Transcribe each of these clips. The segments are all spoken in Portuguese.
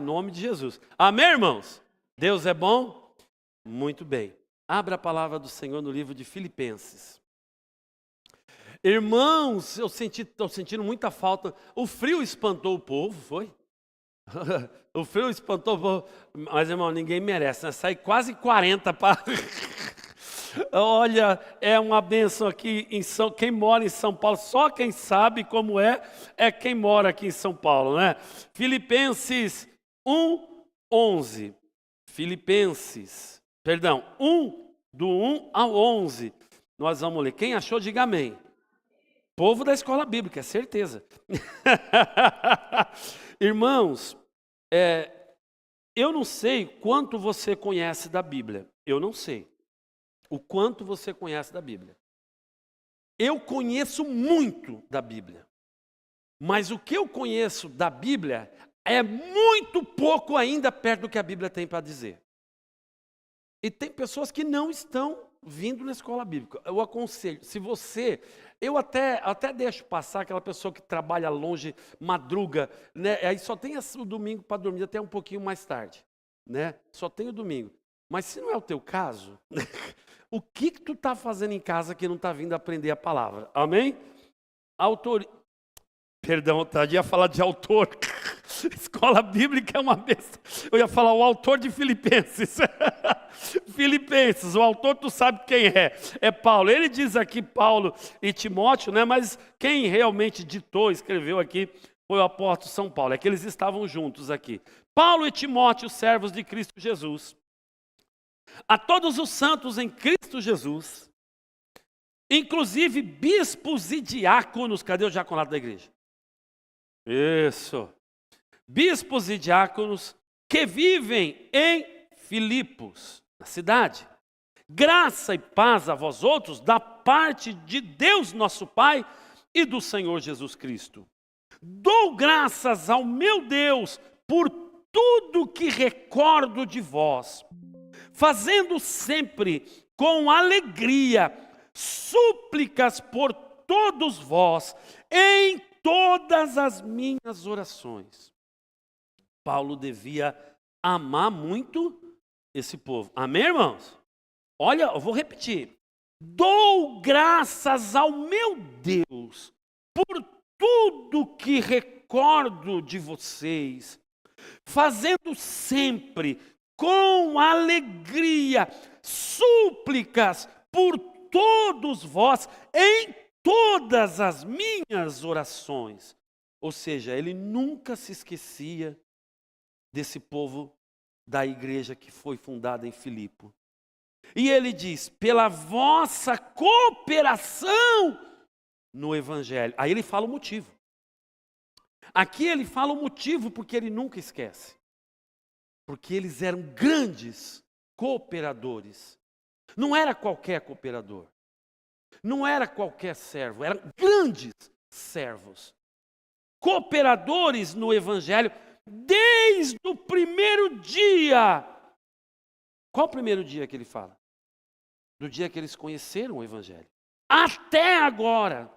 nome de Jesus. Amém, irmãos? Deus é bom? Muito bem. Abra a palavra do Senhor no livro de Filipenses. Irmãos, estou sentindo muita falta. O frio espantou o povo, foi? O frio espantou o povo. Mas, irmão, ninguém merece, né? Sai quase 40 para... Olha, é uma bênção aqui em quem mora em São Paulo, só quem sabe como é quem mora aqui em São Paulo, né? Filipenses 1:11. Filipenses, perdão, 1, do 1 ao 11. Nós vamos ler. Quem achou, diga amém. Povo da escola bíblica, é certeza. Irmãos, eu não sei quanto você conhece da Bíblia. Eu não sei o quanto você conhece da Bíblia. Eu conheço muito da Bíblia. Mas o que eu conheço da Bíblia é muito pouco ainda perto do que a Bíblia tem para dizer. E tem pessoas que não estão vindo na escola bíblica. Eu aconselho, se você... Eu até deixo passar aquela pessoa que trabalha longe, madruga, né? Aí só tem o domingo para dormir até um pouquinho mais tarde, né? Só tem o domingo. Mas se não é o teu caso, o que tu está fazendo em casa que não está vindo aprender a palavra? Amém? Perdão, eu ia falar de autor. Escola bíblica é uma besta. Eu ia falar o autor de Filipenses. Filipenses, o autor tu sabe quem é. É Paulo. Ele diz aqui Paulo e Timóteo, né? Mas quem realmente ditou, escreveu aqui, foi o apóstolo São Paulo. É que eles estavam juntos aqui. Paulo e Timóteo, servos de Cristo Jesus. A todos os santos em Cristo Jesus, inclusive bispos e diáconos. Cadê o diaconato da igreja? Isso. Bispos e diáconos que vivem em Filipos, na cidade. Graça e paz a vós outros, da parte de Deus nosso Pai e do Senhor Jesus Cristo. Dou graças ao meu Deus por tudo que recordo de vós, fazendo sempre com alegria súplicas por todos vós, em todas as minhas orações. Paulo devia amar muito esse povo. Amém, irmãos? Olha, eu vou repetir. Dou graças ao meu Deus por tudo que recordo de vocês, fazendo sempre com alegria súplicas por todos vós em todas as minhas orações. Ou seja, ele nunca se esquecia desse povo da igreja que foi fundada em Filipe. E ele diz, pela vossa cooperação no Evangelho. Aí ele fala o motivo. Aqui ele fala o motivo porque ele nunca esquece. Porque eles eram grandes cooperadores. Não era qualquer cooperador. Não era qualquer servo. Eram grandes servos. Cooperadores no Evangelho desde o primeiro dia. Qual o primeiro dia que ele fala? Do dia que eles conheceram o Evangelho. Até agora.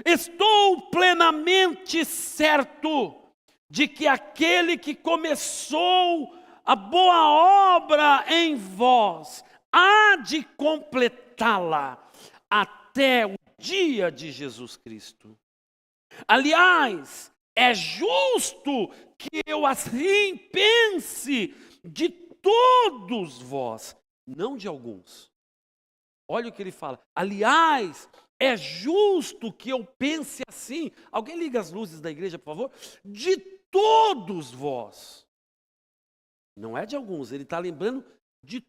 Estou plenamente certo de que aquele que começou a boa obra em vós há de completá-la até o dia de Jesus Cristo. Aliás, é justo que eu assim pense de todos vós, não de alguns. Olha o que ele fala. Aliás, é justo que eu pense assim. Alguém liga as luzes da igreja, por favor? De todos vós. Não é de alguns, ele está lembrando de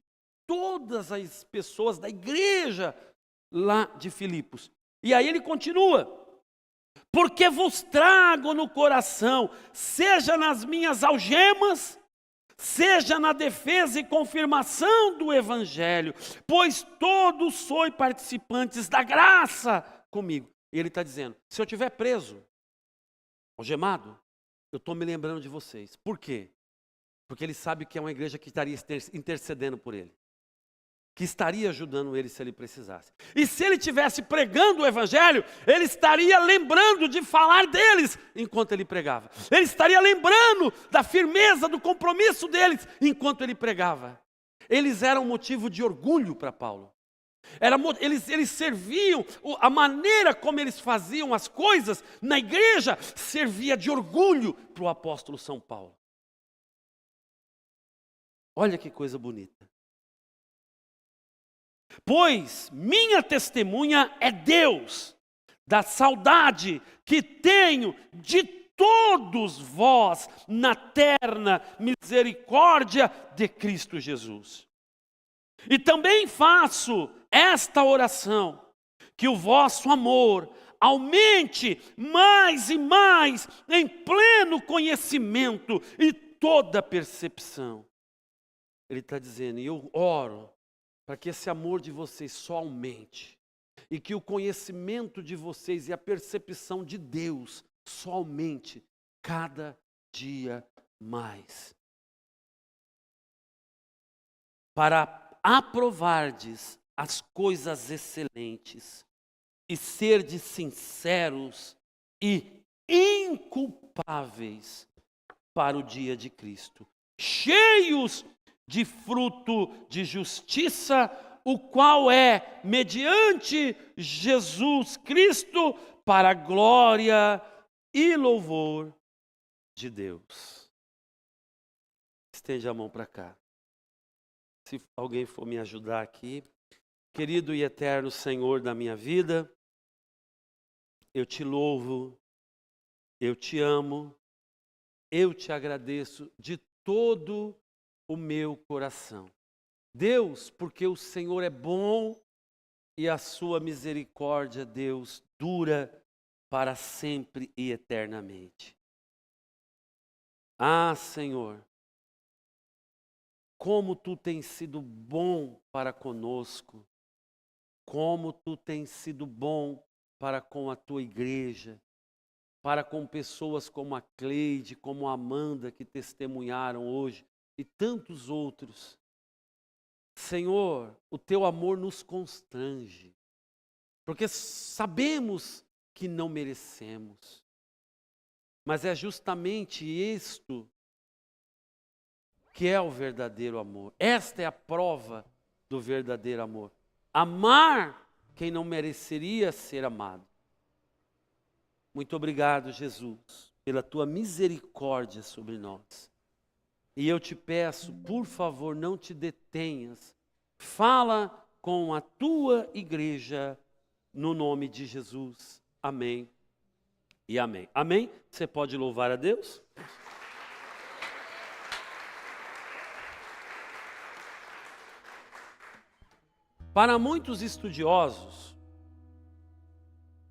todas as pessoas da igreja lá de Filipos. E aí ele continua. Porque vos trago no coração, seja nas minhas algemas, seja na defesa e confirmação do Evangelho, pois todos sois participantes da graça comigo. E ele está dizendo, se eu estiver preso, algemado, eu estou me lembrando de vocês. Por quê? Porque ele sabe que é uma igreja que estaria intercedendo por ele. que estaria ajudando ele se ele precisasse. E se ele estivesse pregando o evangelho, ele estaria lembrando de falar deles enquanto ele pregava. Ele estaria lembrando da firmeza, do compromisso deles enquanto ele pregava. Eles eram motivo de orgulho para Paulo. Eles serviam, a maneira como eles faziam as coisas na igreja servia de orgulho para o apóstolo São Paulo. Olha que coisa bonita. Pois minha testemunha é Deus, da saudade que tenho de todos vós na terna misericórdia de Cristo Jesus. E também faço esta oração, que o vosso amor aumente mais e mais em pleno conhecimento e toda percepção. Ele está dizendo, e eu oro para que esse amor de vocês só aumente, e que o conhecimento de vocês e a percepção de Deus só aumente cada dia mais. Para aprovardes as coisas excelentes e serdes sinceros e inculpáveis para o dia de Cristo, cheios de fruto de justiça, o qual é mediante Jesus Cristo para a glória e louvor de Deus. Estende a mão para cá. Se alguém for me ajudar aqui. Querido e eterno Senhor da minha vida, eu te louvo, eu te amo, eu te agradeço de todo o meu coração. Deus, porque o Senhor é bom e a sua misericórdia, Deus, dura para sempre e eternamente. Ah, Senhor, como tu tens sido bom para conosco, como tu tens sido bom para com a tua igreja, para com pessoas como a Cleide, como a Amanda, que testemunharam hoje, e tantos outros. Senhor, o teu amor nos constrange, porque sabemos que não merecemos, mas é justamente isto que é o verdadeiro amor. Esta é a prova do verdadeiro amor. Amar quem não mereceria ser amado. Muito obrigado, Jesus, pela tua misericórdia sobre nós. E eu te peço, por favor, não te detenhas. Fala com a tua igreja, no nome de Jesus. Amém e amém. Amém? Você pode louvar a Deus? Para muitos estudiosos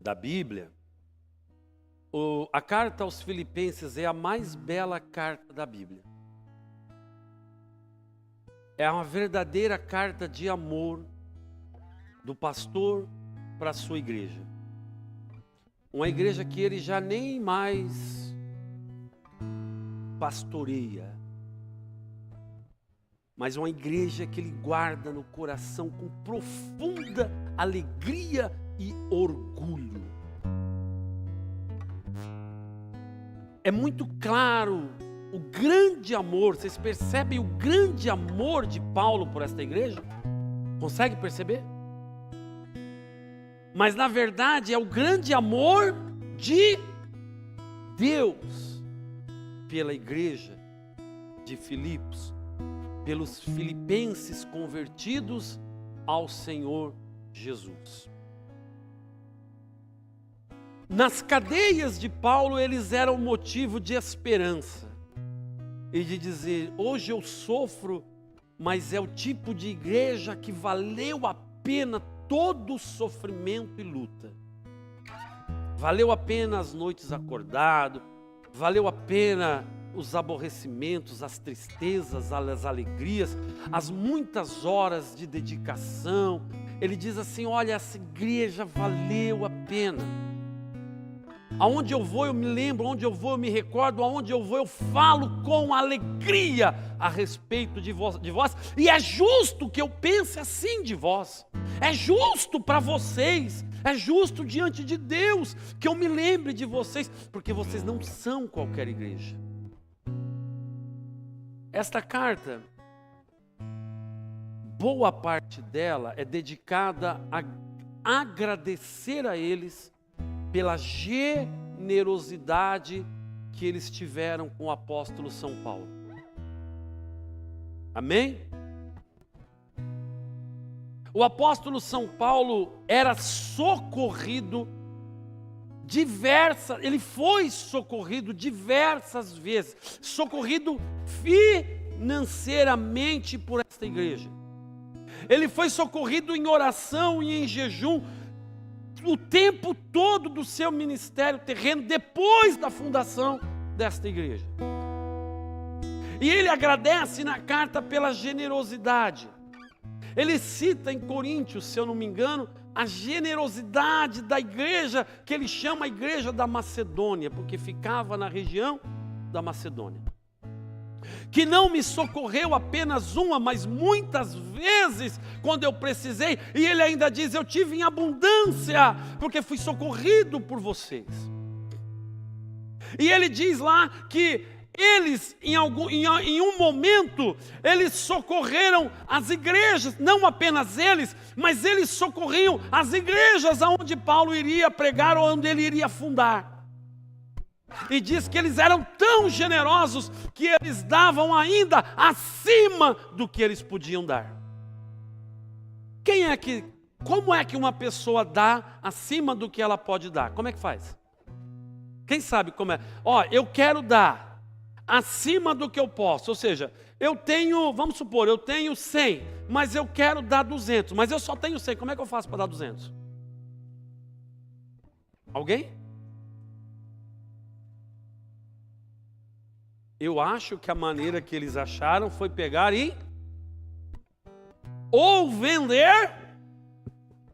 da Bíblia, a carta aos Filipenses é a mais bela carta da Bíblia. É uma verdadeira carta de amor do pastor para a sua igreja. Uma igreja que ele já nem mais pastoreia, mas uma igreja que ele guarda no coração com profunda alegria e orgulho. É muito claro o grande amor, vocês percebem o grande amor de Paulo por esta igreja? Consegue perceber? Mas na verdade é o grande amor de Deus pela igreja de Filipos, pelos filipenses convertidos ao Senhor Jesus. Nas cadeias de Paulo, eles eram motivo de esperança e de dizer: hoje eu sofro, mas é o tipo de igreja que valeu a pena todo o sofrimento e luta. Valeu a pena as noites acordado, valeu a pena os aborrecimentos, as tristezas, as alegrias, as muitas horas de dedicação. Ele diz assim: olha, essa igreja valeu a pena. Aonde eu vou eu me lembro, aonde eu vou eu me recordo, aonde eu vou eu falo com alegria a respeito de vós. E é justo que eu pense assim de vós. É justo para vocês, é justo diante de Deus que eu me lembre de vocês, porque vocês não são qualquer igreja. Esta carta, boa parte dela é dedicada a agradecer a eles pela generosidade que eles tiveram com o apóstolo São Paulo. Amém? O apóstolo São Paulo era socorrido ele foi socorrido diversas vezes, socorrido financeiramente por esta igreja. Ele foi socorrido em oração e em jejum o tempo todo do seu ministério terreno, depois da fundação desta igreja. E ele agradece na carta pela generosidade. Ele cita em Coríntios, se eu não me engano, a generosidade da igreja, que ele chama a igreja da Macedônia, porque ficava na região da Macedônia. Que não me socorreu apenas uma, mas muitas vezes quando eu precisei. E ele ainda diz, eu tive em abundância, porque fui socorrido por vocês. E ele diz lá que eles, em um momento, eles socorreram as igrejas, não apenas eles, mas eles socorriam as igrejas aonde Paulo iria pregar ou onde ele iria fundar. E diz que eles eram tão generosos que eles davam ainda acima do que eles podiam dar. Como é que uma pessoa dá acima do que ela pode dar? Como é que faz? Quem sabe como é? Eu quero dar acima do que eu posso, ou seja, eu tenho, vamos supor, eu tenho 100, mas eu quero dar 200, mas eu só tenho 100, como é que eu faço para dar 200? Alguém? Eu acho que a maneira que eles acharam foi pegar e ou vender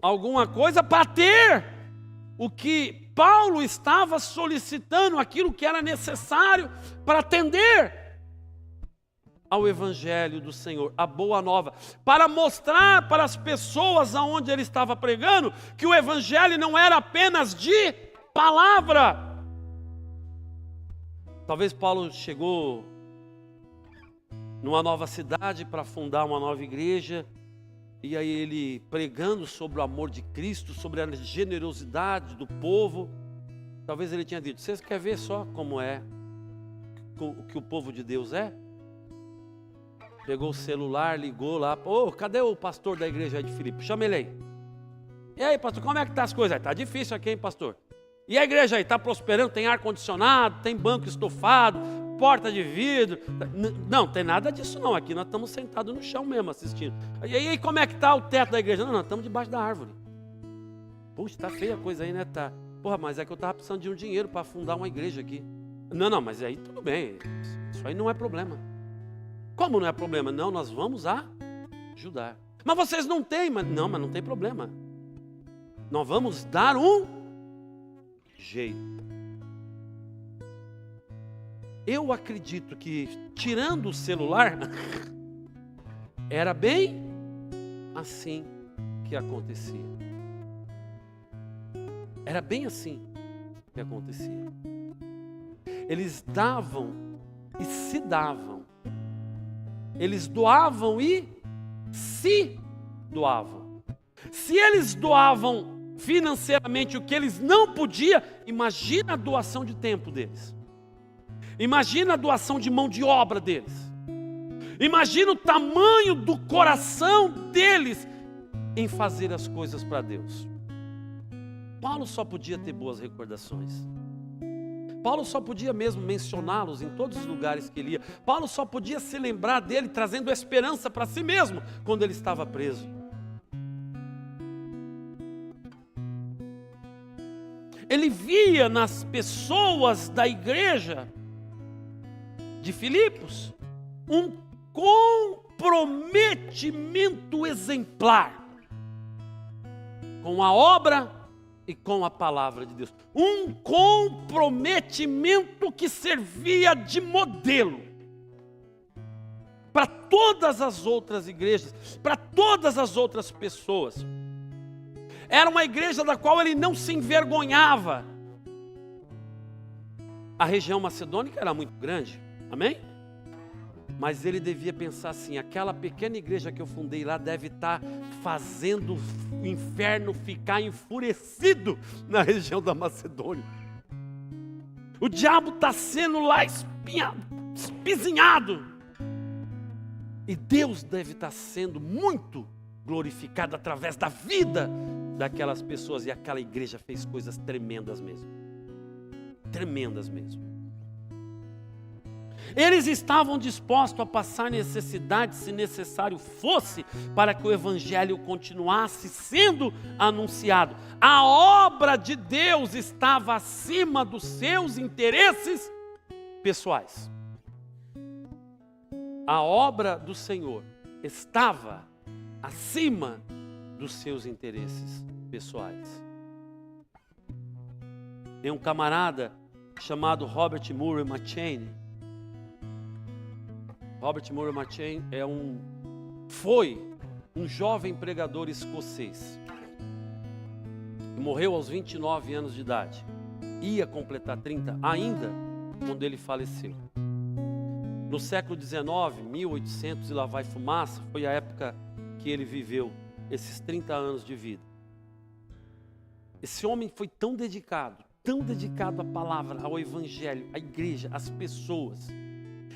alguma coisa para ter o que Paulo estava solicitando, aquilo que era necessário para atender ao Evangelho do Senhor, a boa nova, para mostrar para as pessoas aonde ele estava pregando, que o Evangelho não era apenas de palavra. Talvez Paulo chegou numa nova cidade para fundar uma nova igreja, e aí ele pregando sobre o amor de Cristo, sobre a generosidade do povo, talvez ele tinha dito, vocês querem ver só como é, o que o povo de Deus é? Pegou o celular, ligou lá, cadê o pastor da igreja aí de Filipe? Chama ele aí. E aí, pastor, como é que tá as coisas? Tá difícil aqui, hein, pastor? E a igreja aí, está prosperando, tem ar-condicionado, tem banco estofado, porta de vidro. Não, tem nada disso não, aqui nós estamos sentados no chão mesmo assistindo. E aí, como é que está o teto da igreja? Não, nós estamos debaixo da árvore. Puxa, está feia a coisa aí, né? Tá. Porra, mas é que eu estava precisando de um dinheiro para fundar uma igreja aqui. Não, mas aí tudo bem, isso aí não é problema. Como não é problema? Não, nós vamos ajudar. Mas vocês não têm, mas não tem problema. Nós vamos dar um jeito. Eu acredito que, tirando o celular, era bem assim que acontecia. Era bem assim que acontecia. Eles davam e se davam. Eles doavam e se doavam. Se eles doavam financeiramente o que eles não podiam, imagina a doação de tempo deles. Imagina a doação de mão de obra deles. Imagina o tamanho do coração deles em fazer as coisas para Deus. Paulo só podia ter boas recordações. Paulo só podia mesmo mencioná-los em todos os lugares que ele ia. Paulo só podia se lembrar dele, trazendo esperança para si mesmo, quando ele estava preso. Ele via nas pessoas da igreja de Filipos um comprometimento exemplar com a obra e com a palavra de Deus. Um comprometimento que servia de modelo para todas as outras igrejas, para todas as outras pessoas. Era uma igreja da qual ele não se envergonhava. A região macedônica era muito grande, amém? Mas ele devia pensar assim: aquela pequena igreja que eu fundei lá deve estar fazendo o inferno ficar enfurecido na região da Macedônia. O diabo está sendo lá espizinhado. E Deus deve estar sendo muito glorificado através da vida daquelas pessoas. E aquela igreja fez coisas tremendas mesmo. Tremendas mesmo. Eles estavam dispostos a passar necessidade, se necessário fosse, para que o evangelho continuasse sendo anunciado. A obra de Deus estava acima dos seus interesses pessoais. A obra do Senhor estava acima dos seus interesses pessoais. Tem um camarada chamado Robert Murray McCheyne. Robert Murray McCheyne foi um jovem pregador escocês. Morreu aos 29 anos de idade. Ia completar 30 ainda quando ele faleceu. No século XIX, 1800 e lá vai fumaça, foi a época que ele viveu esses 30 anos de vida. Esse homem foi tão dedicado à palavra, ao evangelho, à igreja, às pessoas.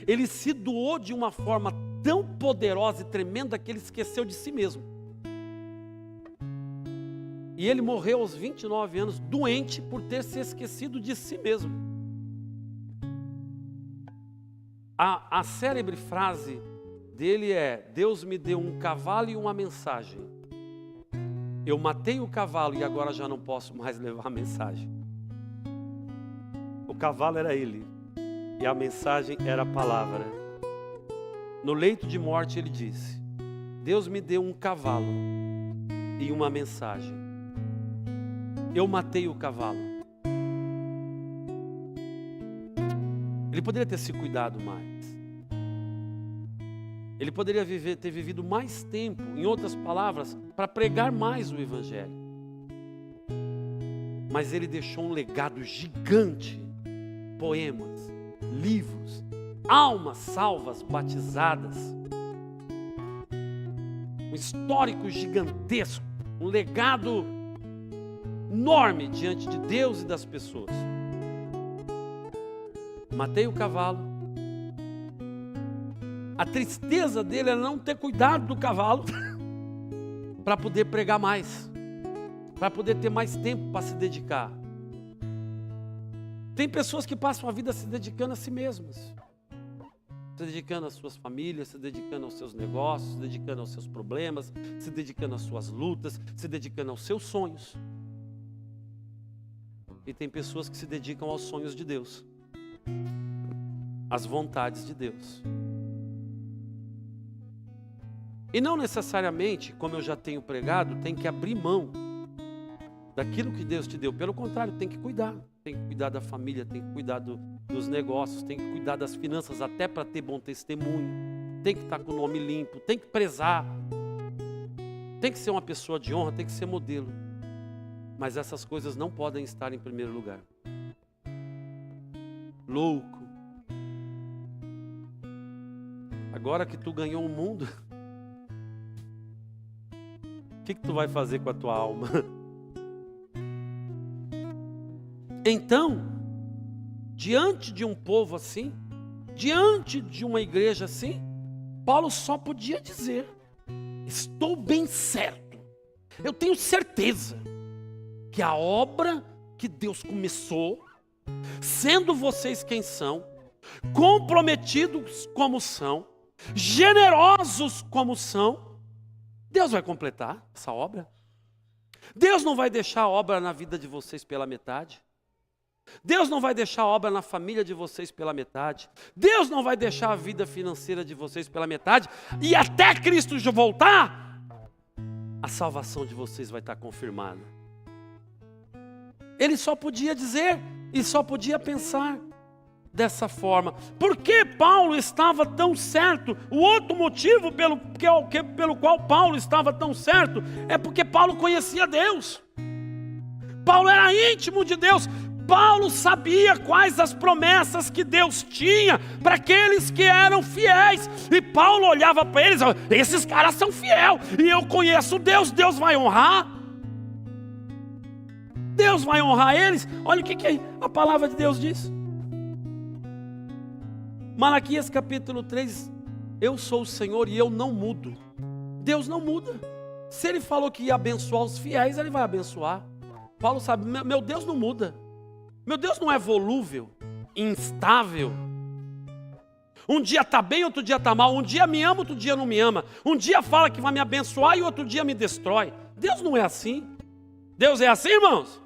Ele se doou de uma forma tão poderosa e tremenda que ele esqueceu de si mesmo. E ele morreu aos 29 anos, doente por ter se esquecido de si mesmo. A célebre frase dele é: Deus me deu um cavalo e uma mensagem. Eu matei o cavalo e agora já não posso mais levar a mensagem. O cavalo era ele e a mensagem era a palavra. No leito de morte ele disse: Deus me deu um cavalo e uma mensagem. Eu matei o cavalo. Ele poderia ter se cuidado mais. Ele poderia ter vivido mais tempo, em outras palavras, para pregar mais o evangelho. Mas ele deixou um legado gigante. Poemas, livros, almas salvas, batizadas. Um histórico gigantesco, um legado enorme diante de Deus e das pessoas. Matei o cavalo. A tristeza dele era não ter cuidado do cavalo para poder pregar mais, para poder ter mais tempo para se dedicar. Tem pessoas que passam a vida se dedicando a si mesmas, se dedicando às suas famílias, se dedicando aos seus negócios, se dedicando aos seus problemas, se dedicando às suas lutas, se dedicando aos seus sonhos. E tem pessoas que se dedicam aos sonhos de Deus, às vontades de Deus. E não necessariamente, como eu já tenho pregado, tem que abrir mão daquilo que Deus te deu. Pelo contrário, tem que cuidar. Tem que cuidar da família, tem que cuidar dos negócios, tem que cuidar das finanças, até para ter bom testemunho. Tem que estar com o nome limpo, tem que prezar. Tem que ser uma pessoa de honra, tem que ser modelo. Mas essas coisas não podem estar em primeiro lugar. Louco. Agora que tu ganhou o mundo, o que tu vai fazer com a tua alma? Então, diante de um povo assim, diante de uma igreja assim, Paulo só podia dizer: estou bem certo, eu tenho certeza que a obra que Deus começou, sendo vocês quem são, comprometidos como são, generosos como são, Deus vai completar essa obra. Deus não vai deixar a obra na vida de vocês pela metade. Deus não vai deixar a obra na família de vocês pela metade. Deus não vai deixar a vida financeira de vocês pela metade. E até Cristo voltar, a salvação de vocês vai estar confirmada. Ele só podia dizer e só podia pensar dessa forma. Por que Paulo estava tão certo? O outro motivo pelo qual Paulo estava tão certo é porque Paulo conhecia Deus. Paulo era íntimo de Deus. Paulo sabia quais as promessas que Deus tinha para aqueles que eram fiéis. E Paulo olhava para eles: esses caras são fiéis, e eu conheço Deus, Deus vai honrar. Deus vai honrar eles. Olha o que a palavra de Deus diz. Malaquias capítulo 3, eu sou o Senhor e eu não mudo. Deus não muda. Se Ele falou que ia abençoar os fiéis, Ele vai abençoar. Paulo sabe, meu Deus não muda. Meu Deus não é volúvel, instável. Um dia está bem, outro dia está mal. Um dia me ama, outro dia não me ama. Um dia fala que vai me abençoar e outro dia me destrói. Deus não é assim. Deus é assim, irmãos?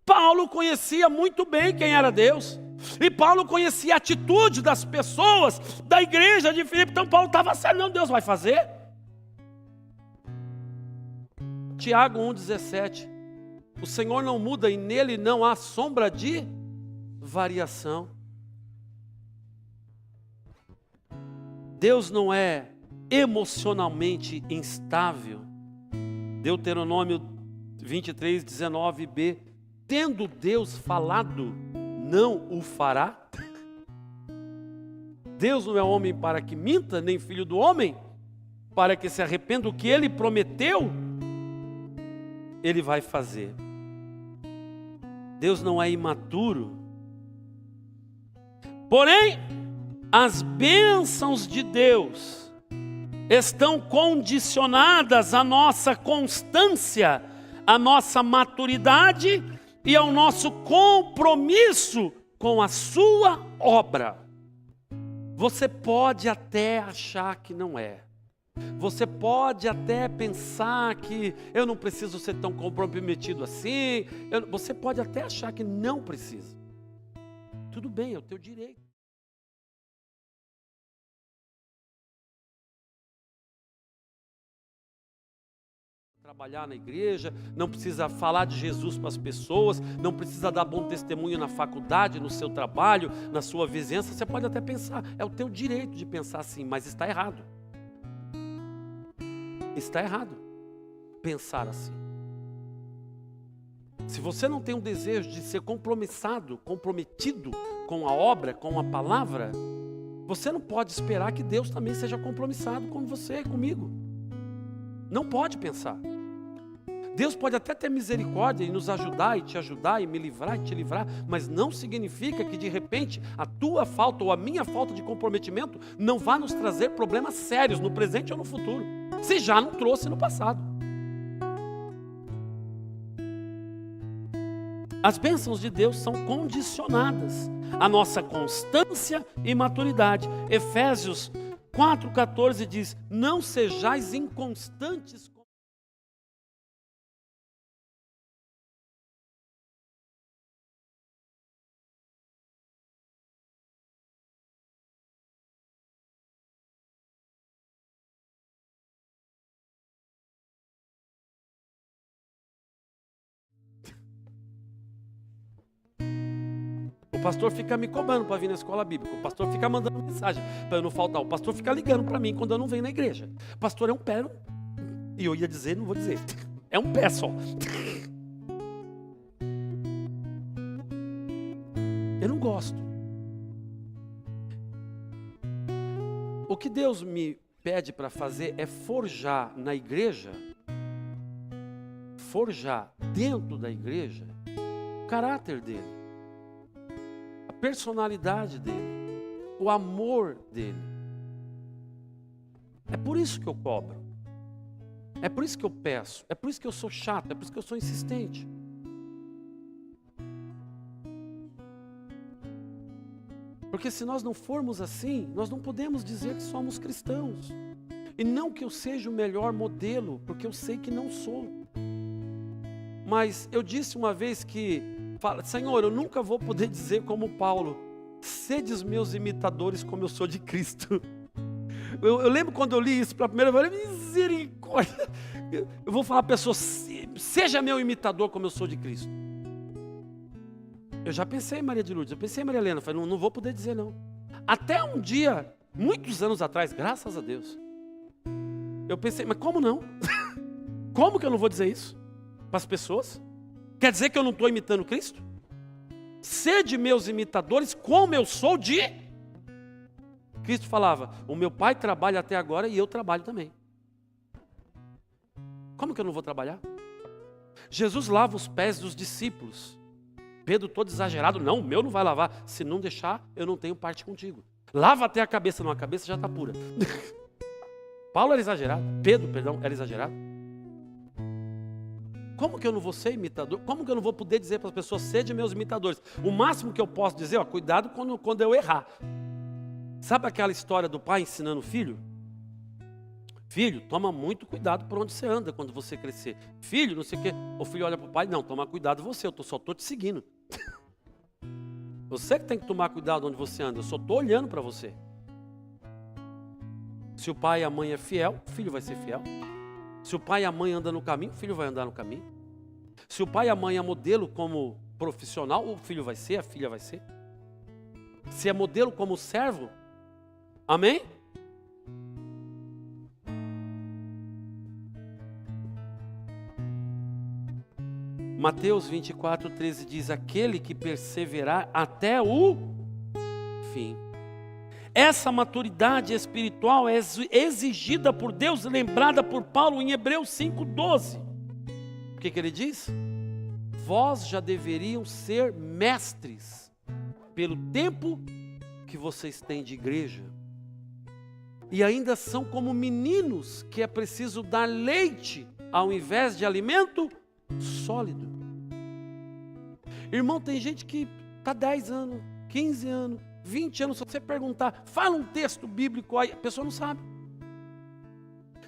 Paulo conhecia muito bem quem era Deus. E Paulo conhecia a atitude das pessoas da igreja de Filipe. Então Paulo estava certo, não, Deus vai fazer. Tiago 1,17. O Senhor não muda e nele não há sombra de variação. Deus não é emocionalmente instável. Deuteronômio 23:19b. Tendo Deus falado, não o fará? Deus não é homem para que minta, nem filho do homem para que se arrependa. O que Ele prometeu, Ele vai fazer. Deus não é imaturo. Porém, as bênçãos de Deus estão condicionadas à nossa constância, à nossa maturidade e ao nosso compromisso com a sua obra. Você pode até achar que não é. Você pode até pensar que eu não preciso ser tão comprometido assim. Você pode até achar que não precisa. Tudo bem, é o teu direito. Trabalhar na igreja, não precisa falar de Jesus para as pessoas, não precisa dar bom testemunho na faculdade, no seu trabalho, na sua vizinhança. Você pode até pensar, é o teu direito de pensar assim, mas está errado. Está errado pensar assim. Se você não tem um desejo de ser comprometido com a obra, com a palavra, você não pode esperar que Deus também seja compromissado com você, comigo. Não pode pensar. Deus pode até ter misericórdia e nos ajudar e te ajudar e me livrar e te livrar, mas não significa que de repente a tua falta ou a minha falta de comprometimento não vá nos trazer problemas sérios no presente ou no futuro, se já não trouxe no passado. As bênçãos de Deus são condicionadas à nossa constância e maturidade. Efésios 4,14 diz: não sejais inconstantes. O pastor fica me cobrando para vir na escola bíblica. O pastor fica mandando mensagem para eu não faltar. O pastor fica ligando para mim quando eu não venho na igreja. O pastor é um pé. E eu ia dizer, não vou dizer. É um pé só. Eu não gosto. O que Deus me pede para fazer é forjar na igreja, forjar dentro da igreja, o caráter dele. Personalidade dele, o amor dele. É por isso que eu cobro, é por isso que eu peço, é por isso que eu sou chato, é por isso que eu sou insistente. Porque se nós não formos assim, nós não podemos dizer que somos cristãos. E não que eu seja o melhor modelo, porque eu sei que não sou. Mas eu disse uma vez que Senhor, eu nunca vou poder dizer como Paulo: sedes meus imitadores como eu sou de Cristo. Eu lembro quando eu li isso pela primeira vez, misericórdia. Eu vou falar à pessoa: seja meu imitador como eu sou de Cristo. Eu já pensei em Maria de Lourdes, eu pensei em Maria Helena, falei, não vou poder dizer não. Até um dia, muitos anos atrás, graças a Deus, eu pensei, mas como não? Como que eu não vou dizer isso para as pessoas? Quer dizer que eu não estou imitando Cristo? Sede meus imitadores, como eu sou de... Cristo falava, o meu pai trabalha até agora e eu trabalho também. Como que eu não vou trabalhar? Jesus lava os pés dos discípulos. Pedro todo exagerado, não, o meu não vai lavar. Se não deixar, eu não tenho parte contigo. Lava até a cabeça, não, a cabeça já está pura. Paulo era exagerado, Pedro, perdão, era exagerado. Como que eu não vou ser imitador? Como que eu não vou poder dizer para as pessoas, sede meus imitadores? O máximo que eu posso dizer, ó, cuidado quando eu errar. Sabe aquela história do pai ensinando o filho? Filho, toma muito cuidado por onde você anda quando você crescer. Filho, não sei o quê. O filho olha para o pai, não, toma cuidado você, eu só estou te seguindo. Você que tem que tomar cuidado onde você anda, eu só estou olhando para você. Se o pai e a mãe é fiel, o filho vai ser fiel. Se o pai e a mãe andam no caminho, o filho vai andar no caminho. Se o pai e a mãe é modelo como profissional, o filho vai ser, a filha vai ser. Se é modelo como servo, amém? Mateus 24:13 diz, aquele que perseverar até o fim. Essa maturidade espiritual é exigida por Deus, lembrada por Paulo em Hebreus 5:12. O que ele diz? Vós já deveriam ser mestres pelo tempo que vocês têm de igreja. E ainda são como meninos que é preciso dar leite ao invés de alimento sólido. Irmão, tem gente que está 10 anos, 15 anos, 20 anos, se você perguntar, fala um texto bíblico aí, a pessoa não sabe.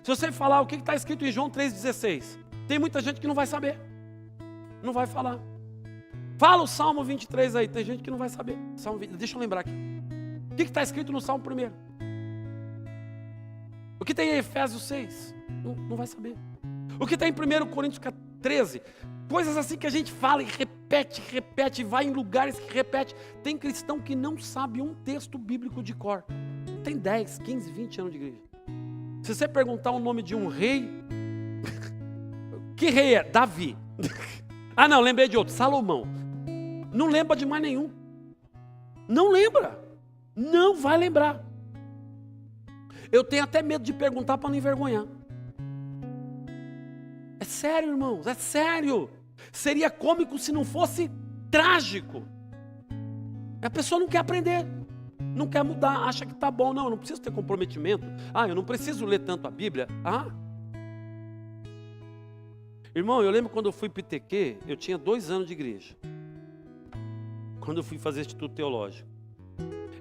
Se você falar o que está escrito em João 3,16, tem muita gente que não vai saber, não vai falar. Fala o Salmo 23 aí, tem gente que não vai saber. Salmo 20, deixa eu lembrar aqui. O que está escrito no Salmo 1? O que tem em Efésios 6? Não vai saber. O que tem em 1 Coríntios 13? Coisas assim que a gente fala e repete, vai em lugares que repete. Tem cristão que não sabe um texto bíblico de cor. Tem 10, 15, 20 anos de igreja. Se você perguntar o nome de um rei, que rei é? Davi. Ah não, lembrei de outro, Salomão. Não lembra de mais nenhum. Não lembra. Não vai lembrar. Eu tenho até medo de perguntar para não envergonhar. É sério, irmãos, é sério. Seria cômico se não fosse trágico. A pessoa não quer aprender, não quer mudar, acha que está bom. Não, eu não preciso ter comprometimento. Ah, eu não preciso ler tanto a Bíblia. Ah. Irmão, eu lembro quando eu fui para o ITQ, eu tinha 2 anos de igreja. Quando eu fui fazer Instituto Teológico.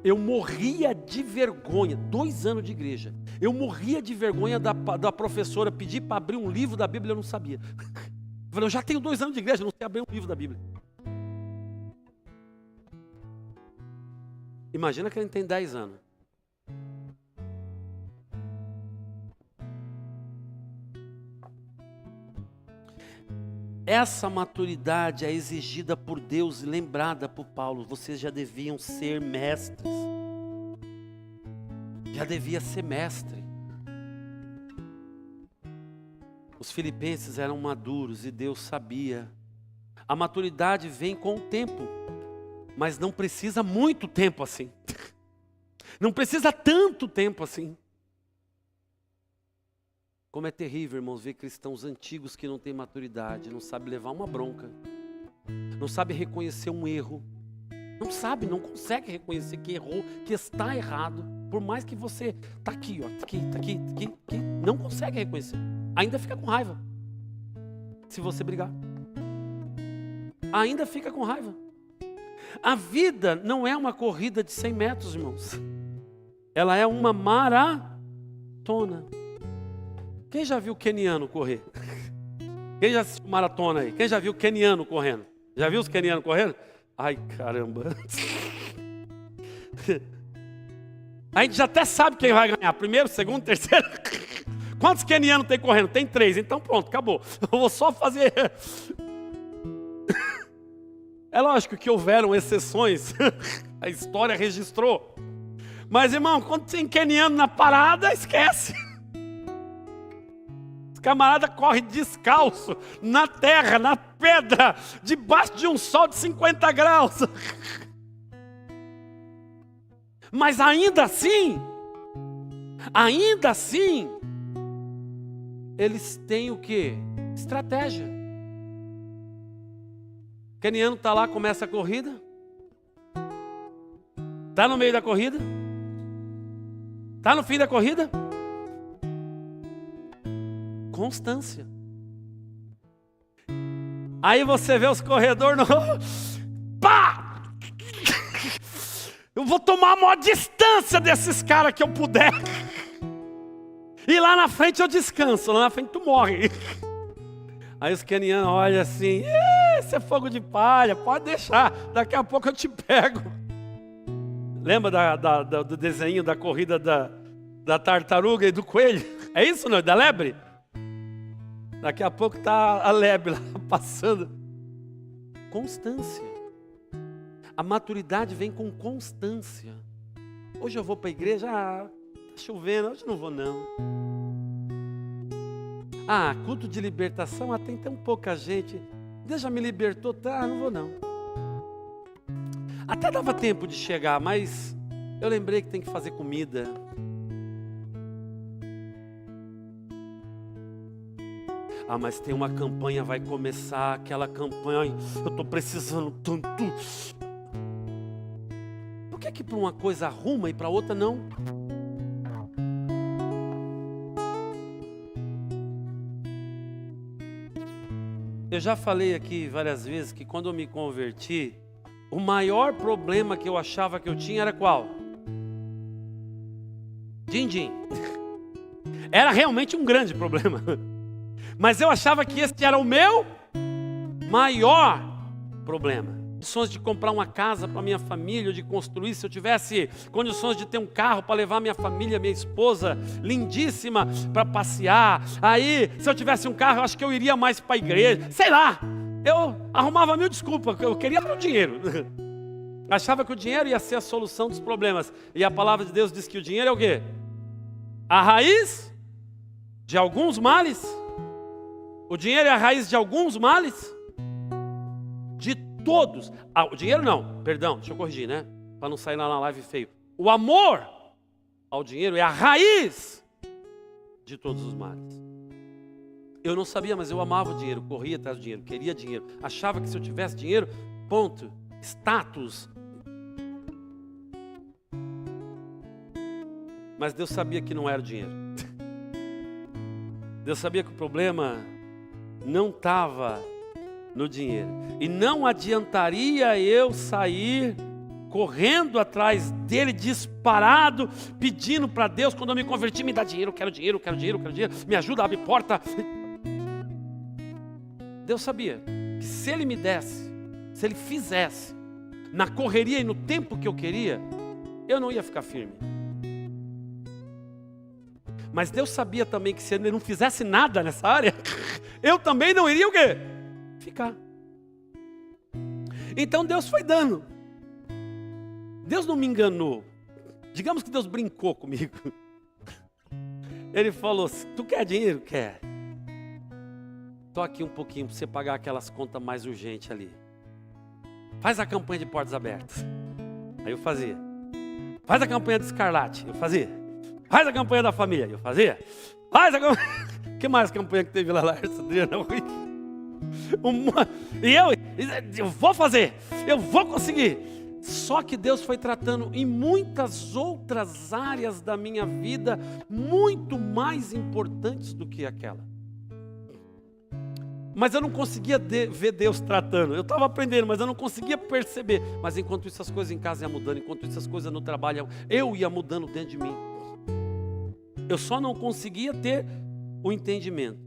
Eu morria de vergonha, 2 anos de igreja. Eu morria de vergonha da professora pedir para abrir um livro da Bíblia, eu não sabia. Eu falei, eu já tenho 2 anos de igreja, não sei abrir um livro da Bíblia. Imagina que ele tem 10 anos. Essa maturidade é exigida por Deus e lembrada por Paulo. Vocês já deviam ser mestres. Já devia ser mestre. Os filipenses eram maduros e Deus sabia. A maturidade vem com o tempo, mas não precisa muito tempo assim. Não precisa tanto tempo assim. Como é terrível, irmãos, ver cristãos antigos que não têm maturidade, não sabem levar uma bronca, não sabem reconhecer um erro, não consegue reconhecer que errou, que está errado, por mais que você está aqui, ó, aqui, não consegue reconhecer, ainda fica com raiva, se você brigar, ainda fica com raiva. A vida não é uma corrida de 100 metros, irmãos, ela é uma maratona. Quem já viu o queniano correr? Quem já assistiu maratona aí? Quem já viu o queniano correndo? Já viu os quenianos correndo? Ai, caramba. A gente já até sabe quem vai ganhar. Primeiro, segundo, terceiro. Quantos quenianos tem correndo? Tem 3. Então pronto, acabou. Eu vou só fazer... É lógico que houveram exceções, a história registrou. Mas, irmão, quando tem queniano na parada, esquece. Os camaradas correm descalço, na terra, na pedra, debaixo de um sol de 50 graus. Mas ainda assim, eles têm o quê? Estratégia. O queniano está lá, começa a corrida. Está no meio da corrida. Está no fim da corrida. Constância. Aí você vê os corredores no... Pá! Eu vou tomar a maior distância desses caras que eu puder. E lá na frente eu descanso. Lá na frente tu morre. Aí os quenianos olham assim: esse é fogo de palha, pode deixar, daqui a pouco eu te pego. Lembra do desenho da corrida da tartaruga e do coelho? É isso, não? Da lebre? Daqui a pouco está a lebre lá passando. Constância. A maturidade vem com constância. Hoje eu vou para a igreja, está chovendo, hoje não vou não. Culto de libertação, tem tão pouca gente. Deus já me libertou, não vou não. Até dava tempo de chegar, mas eu lembrei que tem que fazer comida. Mas tem uma campanha, vai começar aquela campanha, eu estou precisando tanto. Por que para uma coisa arruma e para outra não? Eu já falei aqui várias vezes que quando eu me converti, o maior problema que eu achava que eu tinha era qual? Din-din. Era realmente um grande problema. Mas eu achava que esse era o meu maior problema. Condições de comprar uma casa para minha família, de construir, se eu tivesse condições de ter um carro para levar minha família, minha esposa, lindíssima, para passear. Aí, se eu tivesse um carro, eu acho que eu iria mais para a igreja. Sei lá, eu arrumava mil desculpas, eu queria o dinheiro. Achava que o dinheiro ia ser a solução dos problemas. E a palavra de Deus diz que o dinheiro é o quê? A raiz de alguns males. O dinheiro é a raiz de alguns males. De todos. O dinheiro não, perdão, deixa eu corrigir, né? Para não sair lá na live feio. O amor ao dinheiro é a raiz de todos os males. Eu não sabia, mas eu amava o dinheiro, corria atrás do dinheiro, queria dinheiro. Achava que se eu tivesse dinheiro, ponto, status. Mas Deus sabia que não era o dinheiro. Deus sabia que o problema não estava no dinheiro. E não adiantaria eu sair correndo atrás dele, disparado, pedindo para Deus, quando eu me converti, me dá dinheiro, quero dinheiro, quero dinheiro, quero dinheiro, me ajuda, abre porta. Deus sabia que se ele me desse, se ele fizesse, na correria e no tempo que eu queria, eu não ia ficar firme. Mas Deus sabia também que se ele não fizesse nada nessa área, eu também não iria o quê? Ficar. Então Deus foi dando. Deus não me enganou. Digamos que Deus brincou comigo. Ele falou: tu quer dinheiro? Quer. Tô aqui um pouquinho para você pagar aquelas contas mais urgentes ali. Faz a campanha de portas abertas. Aí eu fazia. Faz a campanha de escarlate. Eu fazia. Faz a campanha da família. Eu fazia. Faz a campanha... que mais campanha que teve lá, Adriana? E eu vou fazer, eu vou conseguir. Só que Deus foi tratando em muitas outras áreas da minha vida, muito mais importantes do que aquela. Mas eu não conseguia ver Deus tratando. Eu estava aprendendo, mas eu não conseguia perceber. Mas enquanto isso as coisas em casa iam mudando, enquanto isso as coisas no trabalho, eu ia mudando dentro de mim. Eu só não conseguia ter o entendimento.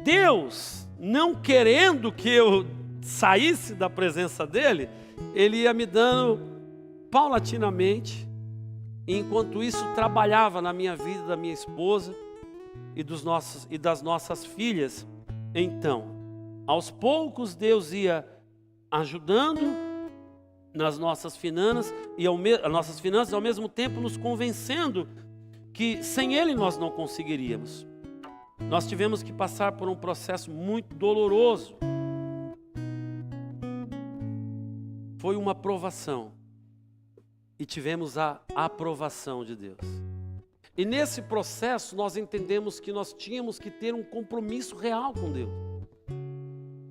Deus, não querendo que eu saísse da presença dele, ele ia me dando paulatinamente, e enquanto isso trabalhava na minha vida, da minha esposa e das nossas filhas. Então, aos poucos Deus ia ajudando nas nossas finanças e ao mesmo tempo nos convencendo que sem Ele nós não conseguiríamos. Nós tivemos que passar por um processo muito doloroso. Foi uma provação e tivemos a aprovação de Deus. E nesse processo nós entendemos que nós tínhamos que ter um compromisso real com Deus.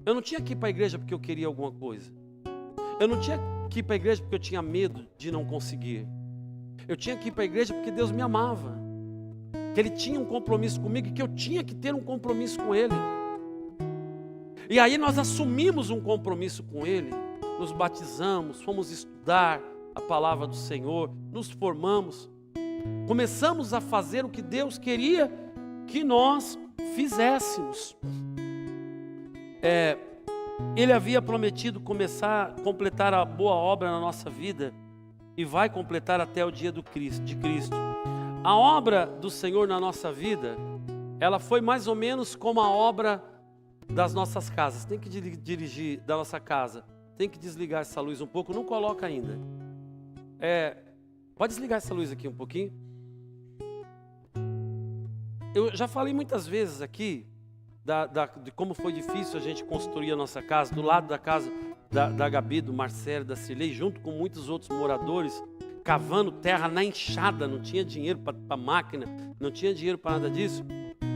Eu não tinha que ir para a igreja porque eu queria alguma coisa. Eu não tinha que ir para a igreja porque eu tinha medo de não conseguir. Eu tinha que ir para a igreja porque Deus me amava. Que Ele tinha um compromisso comigo e que eu tinha que ter um compromisso com Ele. E aí nós assumimos um compromisso com Ele, nos batizamos, fomos estudar a palavra do Senhor, nos formamos, começamos a fazer o que Deus queria que nós fizéssemos. Ele havia prometido completar a boa obra na nossa vida e vai completar até o dia de Cristo. A obra do Senhor na nossa vida, ela foi mais ou menos como a obra das nossas casas. Tem que dirigir da nossa casa. Tem que desligar essa luz um pouco. Não coloca ainda. Pode desligar essa luz aqui um pouquinho. Eu já falei muitas vezes aqui de como foi difícil a gente construir a nossa casa. Do lado da casa da Gabi, do Marcelo, da Cirlei, junto com muitos outros moradores, cavando terra na enxada, não tinha dinheiro para máquina, não tinha dinheiro para nada disso.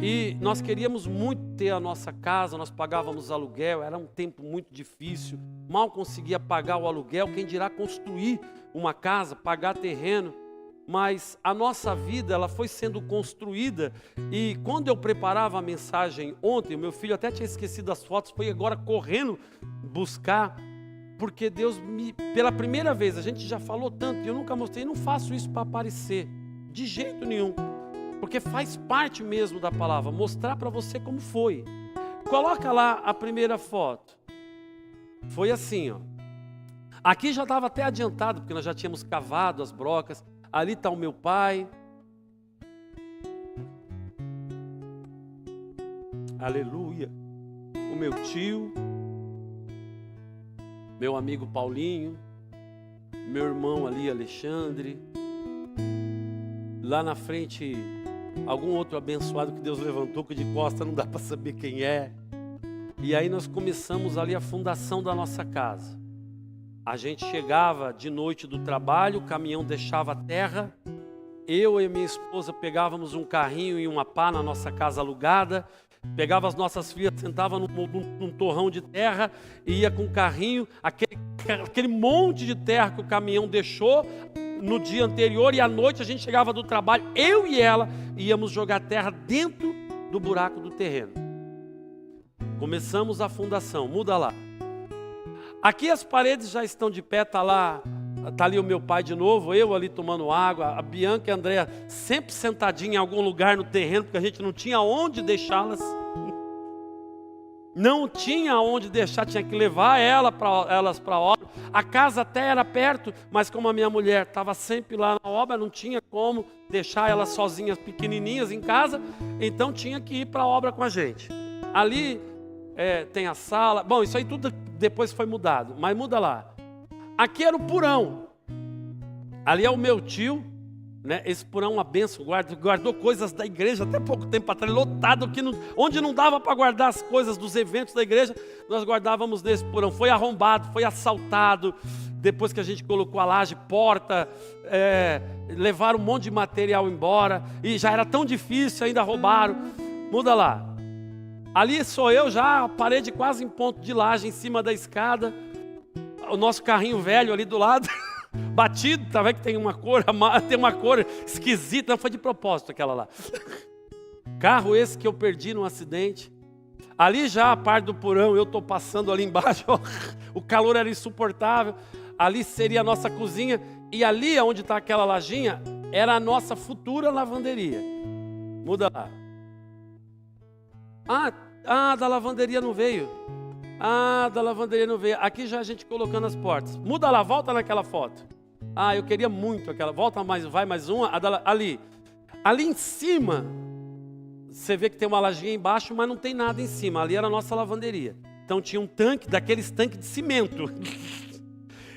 E nós queríamos muito ter a nossa casa, nós pagávamos aluguel, era um tempo muito difícil, mal conseguia pagar o aluguel, quem dirá construir uma casa, pagar terreno. Mas a nossa vida, ela foi sendo construída, e quando eu preparava a mensagem ontem, o meu filho até tinha esquecido as fotos, foi agora correndo buscar, porque Deus pela primeira vez, a gente já falou tanto, e eu nunca mostrei, não faço isso para aparecer, de jeito nenhum, porque faz parte mesmo da palavra, mostrar para você como foi. Coloca lá a primeira foto, foi assim, ó. Aqui já estava até adiantado, porque nós já tínhamos cavado as brocas. Ali está o meu pai, aleluia, o meu tio, meu amigo Paulinho, meu irmão ali, Alexandre, lá na frente, algum outro abençoado que Deus levantou, que de costa não dá para saber quem é. E aí nós começamos ali a fundação da nossa casa. A gente chegava de noite do trabalho, o caminhão deixava a terra, eu e minha esposa pegávamos um carrinho e uma pá na nossa casa alugada, pegava as nossas filhas, sentava num torrão de terra e ia com o carrinho, aquele monte de terra que o caminhão deixou no dia anterior, e à noite a gente chegava do trabalho, eu e ela íamos jogar terra dentro do buraco do terreno. Começamos a fundação, muda lá. Aqui as paredes já estão de pé, está ali o meu pai de novo, eu ali tomando água, a Bianca e a Andréa sempre sentadinha em algum lugar no terreno, porque a gente não tinha onde deixá-las. Não tinha onde deixar, tinha que levar elas para a obra. A casa até era perto, mas como a minha mulher estava sempre lá na obra, não tinha como deixar elas sozinhas, pequenininhas em casa, então tinha que ir para a obra com a gente. Ali tem a sala, bom, isso aí tudo depois foi mudado, mas muda lá. Aqui era o porão, ali é o meu tio, né? Esse porão é uma bênção, guardou coisas da igreja até pouco tempo atrás, lotado, onde não dava para guardar as coisas dos eventos da igreja, nós guardávamos nesse porão. Foi arrombado, foi assaltado, depois que a gente colocou a laje, porta, levaram um monte de material embora, e já era tão difícil, ainda roubaram. Muda lá. Ali sou eu já, a parede quase em ponto de laje em cima da escada, o nosso carrinho velho ali do lado, batido, tá vendo que tem uma cor esquisita, não foi de propósito aquela lá. Carro esse que eu perdi num acidente. Ali já a parte do porão, eu estou passando ali embaixo, o calor era insuportável. Ali seria a nossa cozinha, e ali onde está aquela lajinha, era a nossa futura lavanderia. Muda lá. Da lavanderia não veio. Da lavanderia não veio. Aqui já a gente colocando as portas. Muda lá, volta naquela foto. Eu queria muito aquela. Volta mais, vai mais uma. Ali. Ali em cima, você vê que tem uma lajinha embaixo, mas não tem nada em cima. Ali era a nossa lavanderia. Então tinha um tanque, daqueles tanques de cimento.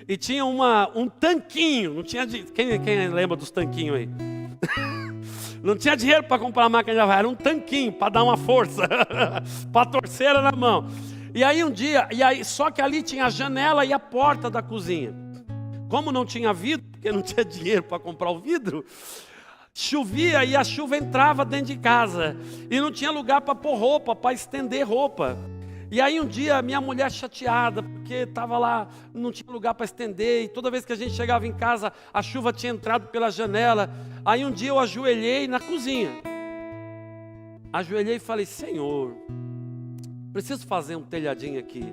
E tinha um tanquinho, não tinha quem lembra dos tanquinhos aí? Não tinha dinheiro para comprar a máquina de lavar, era um tanquinho para dar uma força, para torcer na mão. E aí um dia, só que ali tinha a janela e a porta da cozinha. Como não tinha vidro, porque não tinha dinheiro para comprar o vidro, chovia e a chuva entrava dentro de casa. E não tinha lugar para pôr roupa, para estender roupa. E aí um dia minha mulher chateada, porque estava lá, não tinha lugar para estender, e toda vez que a gente chegava em casa, a chuva tinha entrado pela janela. Aí um dia eu ajoelhei na cozinha. Ajoelhei e falei, Senhor, preciso fazer um telhadinho aqui.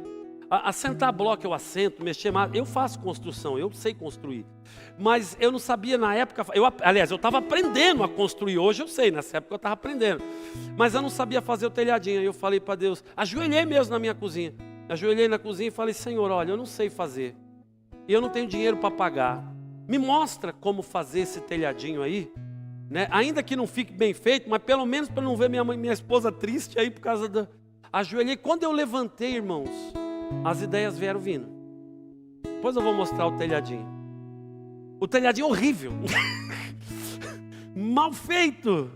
Assentar bloco eu assento, mexer mais, eu faço construção, eu sei construir. Mas eu não sabia na época, aliás, eu estava aprendendo a construir, hoje eu sei, nessa época eu estava aprendendo. Mas eu não sabia fazer o telhadinho, aí eu falei para Deus, ajoelhei mesmo na minha cozinha. Ajoelhei na cozinha e falei, Senhor, olha, eu não sei fazer. E eu não tenho dinheiro para pagar. Me mostra como fazer esse telhadinho aí, né? Ainda que não fique bem feito, mas pelo menos para não ver minha mãe e minha esposa triste aí por causa da... Ajoelhei, quando eu levantei, irmãos, as ideias vieram vindo. Depois eu vou mostrar o telhadinho. O telhadinho horrível. Mal feito.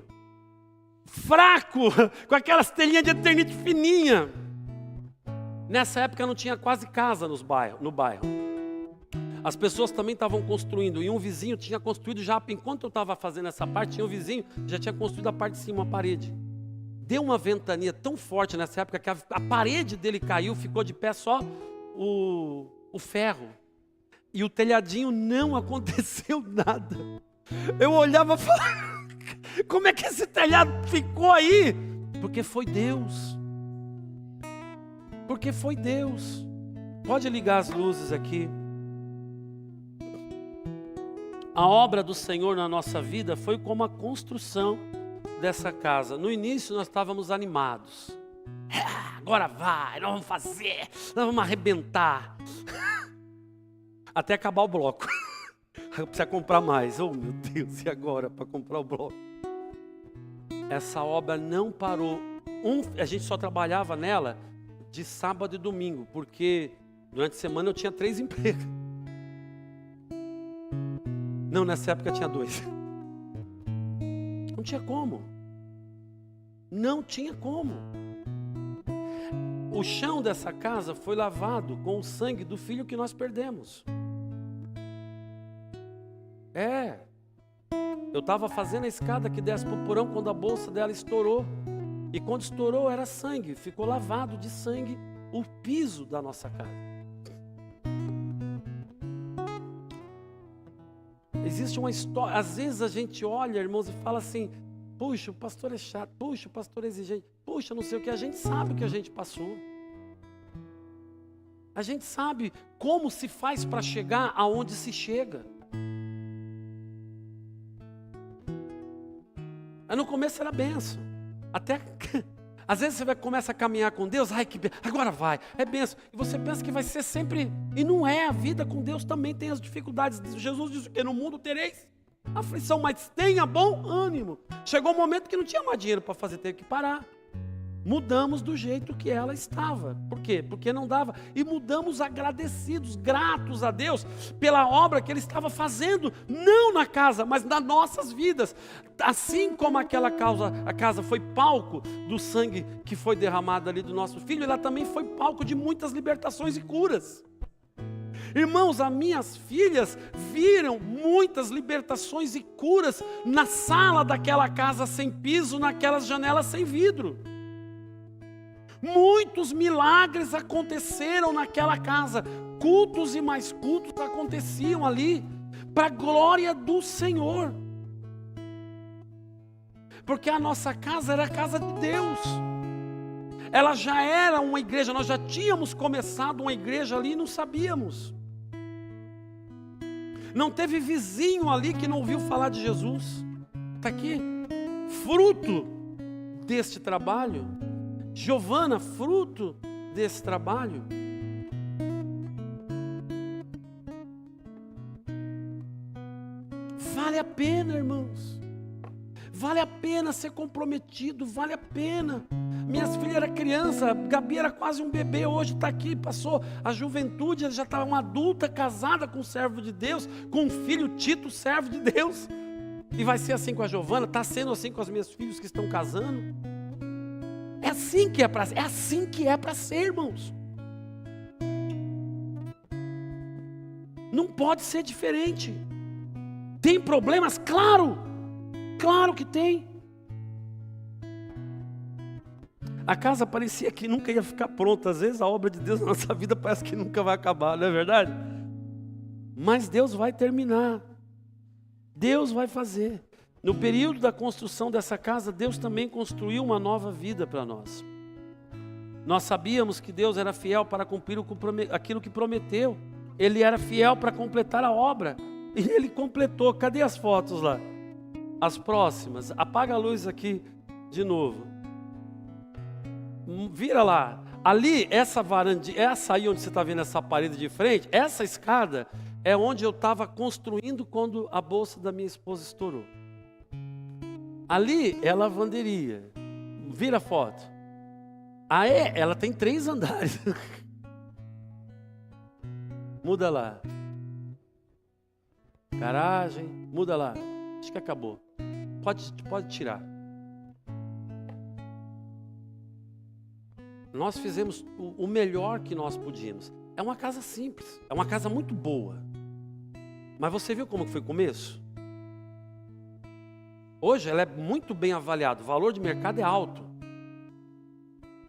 Fraco. Com aquelas telhinhas de eternite fininha. Nessa época não tinha quase casa no bairro. As pessoas também estavam construindo. E um vizinho tinha construído já, enquanto eu estava fazendo essa parte, tinha um vizinho que já tinha construído a parte de cima, a parede. Deu uma ventania tão forte nessa época que a parede dele caiu, ficou de pé só o ferro. E o telhadinho não aconteceu nada. Eu olhava e falava, como é que esse telhado ficou aí? Porque foi Deus. Porque foi Deus. Pode ligar as luzes aqui. A obra do Senhor na nossa vida foi como a construção dessa casa. No início nós estávamos animados. Agora vai, nós vamos fazer, nós vamos arrebentar. Até acabar o bloco. Precisa comprar mais. Oh meu Deus, e agora para comprar o bloco? Essa obra não parou. A gente só trabalhava nela de sábado e domingo, porque durante a semana eu tinha 3 empregos. Não, nessa época eu tinha 2. Não tinha como. Não tinha como. O chão dessa casa foi lavado com o sangue do filho que nós perdemos. Eu estava fazendo a escada que desce para o porão quando a bolsa dela estourou. E quando estourou era sangue. Ficou lavado de sangue o piso da nossa casa. Existe uma história. Às vezes a gente olha, irmãos, e fala assim, puxa, o pastor é chato, puxa, o pastor é exigente, puxa, não sei o que. A gente sabe o que a gente passou. A gente sabe como se faz para chegar aonde se chega. Aí no começo era benção. Até às vezes você começa a caminhar com Deus, agora vai, é benção. E você pensa que vai ser sempre, e não é. A vida com Deus também tem as dificuldades. Jesus disse que no mundo tereis aflição, mas tenha bom ânimo. Chegou um momento que não tinha mais dinheiro para fazer, teve que parar. Mudamos do jeito que ela estava. Por quê? Porque não dava. E mudamos agradecidos, gratos a Deus pela obra que Ele estava fazendo, não na casa, mas nas nossas vidas. Assim como a casa foi palco do sangue que foi derramado ali do nosso filho, ela também foi palco de muitas libertações e curas. Irmãos, as minhas filhas viram muitas libertações e curas na sala daquela casa sem piso, naquelas janelas sem vidro. Muitos milagres aconteceram naquela casa. Cultos e mais cultos aconteciam ali, para a glória do Senhor. Porque a nossa casa era a casa de Deus. Ela já era uma igreja, nós já tínhamos começado uma igreja ali e não sabíamos. Não teve vizinho ali que não ouviu falar de Jesus. Está aqui. Fruto deste trabalho. Giovana, fruto desse trabalho. Vale a pena, irmãos. Vale a pena ser comprometido, vale a pena. Minhas filhas eram criança, Gabi era quase um bebê, hoje está aqui, passou a juventude, ela já está uma adulta, casada com um servo de Deus, com um filho, Tito, servo de Deus. E vai ser assim com a Giovana, está sendo assim com os meus filhos que estão casando. É assim que é para ser, irmãos. Não pode ser diferente. Tem problemas? Claro que tem. A casa parecia que nunca ia ficar pronta. Às vezes a obra de Deus na nossa vida parece que nunca vai acabar, não é verdade? Mas Deus vai terminar. Deus vai fazer. No período da construção dessa casa, Deus também construiu uma nova vida para nós. Nós sabíamos que Deus era fiel para cumprir aquilo que prometeu. Ele era fiel para completar a obra. E Ele completou. Cadê as fotos lá? As próximas. Apaga a luz aqui de novo. Vira lá. Ali, essa varanda, essa aí onde você está vendo essa parede de frente, essa escada é onde eu estava construindo quando a bolsa da minha esposa estourou. Ali é a lavanderia. Vira a foto. Ela tem 3 andares. Muda lá. Garagem, muda lá. Acho que acabou. Pode tirar. Nós fizemos o melhor que nós podíamos. É uma casa simples, é uma casa muito boa. Mas você viu como foi o começo? Hoje ela é muito bem avaliada, o valor de mercado é alto.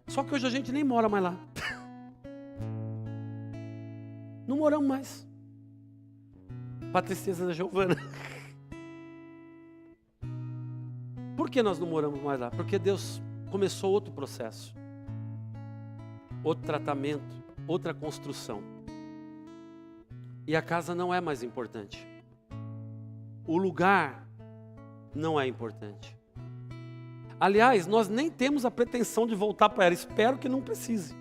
Só que hoje a gente nem mora mais lá. Não moramos mais. Para a tristeza da Giovana. Por que nós não moramos mais lá? Porque Deus começou outro processo. Outro tratamento, outra construção. E a casa não é mais importante. O lugar não é importante. Aliás, nós nem temos a pretensão de voltar para ela. Espero que não precise.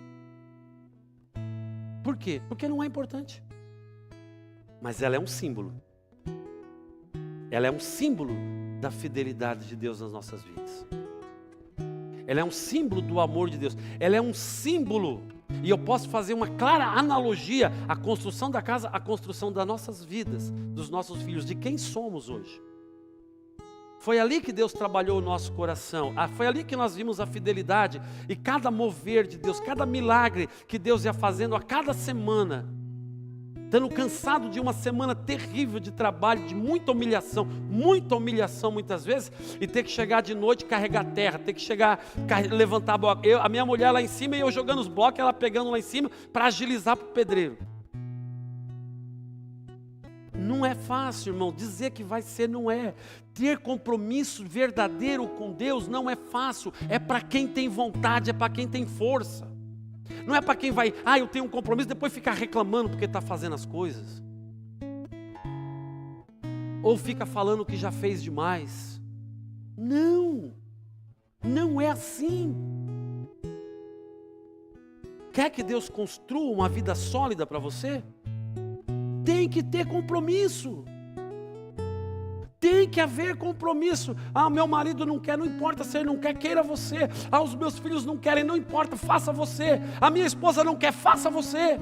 Por quê? Porque não é importante. Mas ela é um símbolo. Ela é um símbolo da fidelidade de Deus nas nossas vidas. Ela é um símbolo do amor de Deus. Ela é um símbolo. E eu posso fazer uma clara analogia. A construção da casa, a construção das nossas vidas, dos nossos filhos, de quem somos hoje. Foi ali que Deus trabalhou o nosso coração. Foi ali que nós vimos a fidelidade. E cada mover de Deus, cada milagre que Deus ia fazendo a cada semana. Estando cansado de uma semana terrível de trabalho, de muita humilhação muitas vezes, e ter que chegar de noite, carregar terra, ter que chegar, levantar bloco. A minha mulher lá em cima e eu jogando os blocos, ela pegando lá em cima para agilizar para o pedreiro. Não é fácil, irmão, dizer que vai ser não é. Ter compromisso verdadeiro com Deus não é fácil, é para quem tem vontade, é para quem tem força. Não é para quem vai, eu tenho um compromisso, depois ficar reclamando porque está fazendo as coisas. Ou fica falando que já fez demais. Não é assim. Quer que Deus construa uma vida sólida para você? Tem que ter compromisso. Tem que haver compromisso. Meu marido não quer, não importa se ele não quer, queira você. Os meus filhos não querem, não importa, faça você. A minha esposa não quer, faça você.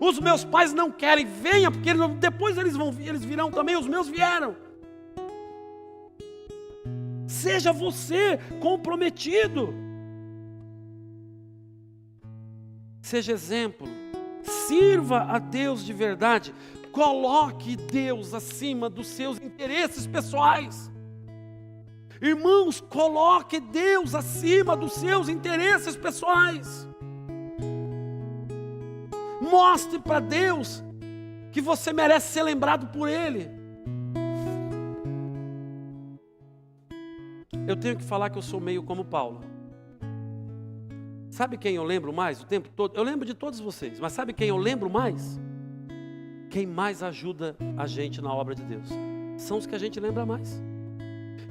Os meus pais não querem, venha, porque depois eles virão também, os meus vieram. Seja você comprometido. Seja exemplo. Sirva a Deus de verdade. Coloque Deus acima dos seus interesses pessoais. Irmãos, coloque Deus acima dos seus interesses pessoais. Mostre para Deus que você merece ser lembrado por Ele. Eu tenho que falar que eu sou meio como Paulo. Sabe quem eu lembro mais o tempo todo? Eu lembro de todos vocês, mas sabe quem eu lembro mais? Quem mais ajuda a gente na obra de Deus? São os que a gente lembra mais.